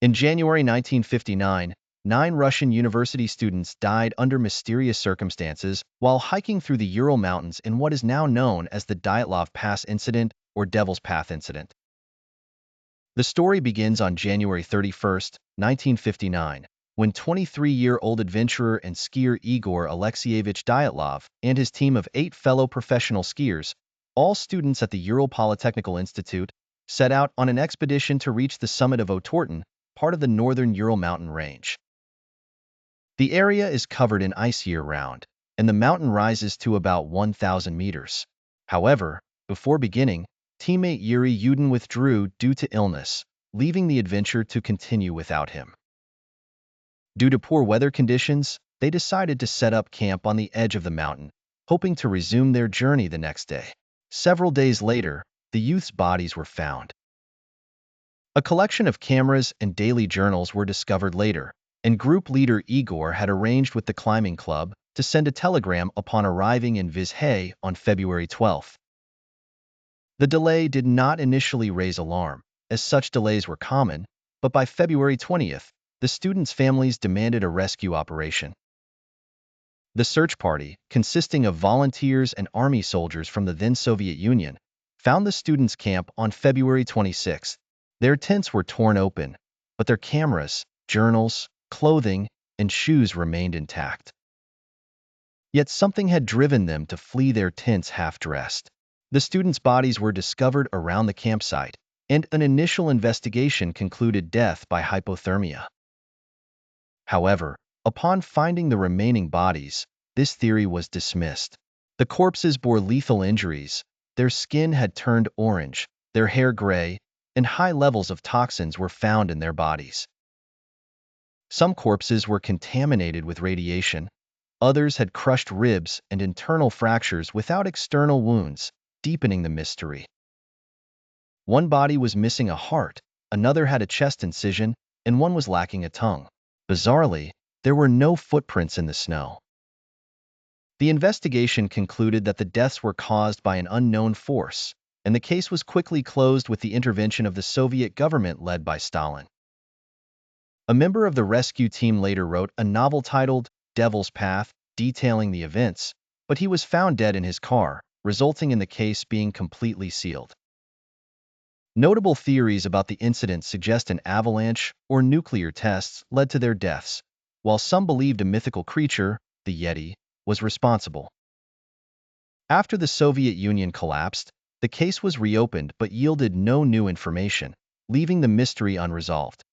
In January 1959, 9 Russian university students died under mysterious circumstances while hiking through the Ural Mountains in what is now known as the Dyatlov Pass Incident or Devil's Path Incident. The story begins on January 31, 1959, when 23-year-old adventurer and skier Igor Alexeyevich Dyatlov and his team of 8 fellow professional skiers, all students at the Ural Polytechnical Institute, set out on an expedition to reach the summit of Otorten, part of the northern Ural mountain range. The area is covered in ice year-round, and the mountain rises to about 1,000 meters. However, before beginning, teammate Yuri Yudin withdrew due to illness, leaving the adventure to continue without him. Due to poor weather conditions, they decided to set up camp on the edge of the mountain, hoping to resume their journey the next day. Several days later, the youth's bodies were found. A collection of cameras and daily journals were discovered later, and group leader Igor had arranged with the climbing club to send a telegram upon arriving in Vizhay on February 12. The delay did not initially raise alarm, as such delays were common, but by February 20th, the students' families demanded a rescue operation. The search party, consisting of volunteers and army soldiers from the then Soviet Union, found the students' camp on February 26. Their tents were torn open, but their cameras, journals, clothing, and shoes remained intact. Yet something had driven them to flee their tents half-dressed. The students' bodies were discovered around the campsite, and an initial investigation concluded death by hypothermia. However, upon finding the remaining bodies, this theory was dismissed. The corpses bore lethal injuries, their skin had turned orange, their hair gray, and high levels of toxins were found in their bodies. Some corpses were contaminated with radiation, others had crushed ribs and internal fractures without external wounds, deepening the mystery. One body was missing a heart, another had a chest incision, and one was lacking a tongue. Bizarrely, there were no footprints in the snow. The investigation concluded that the deaths were caused by an unknown force, and the case was quickly closed with the intervention of the Soviet government led by Stalin. A member of the rescue team later wrote a novel titled Devil's Path, detailing the events, but he was found dead in his car, resulting in the case being completely sealed. Notable theories about the incident suggest an avalanche or nuclear tests led to their deaths, while some believed a mythical creature, the Yeti, was responsible. After the Soviet Union collapsed, the case was reopened but yielded no new information, leaving the mystery unresolved.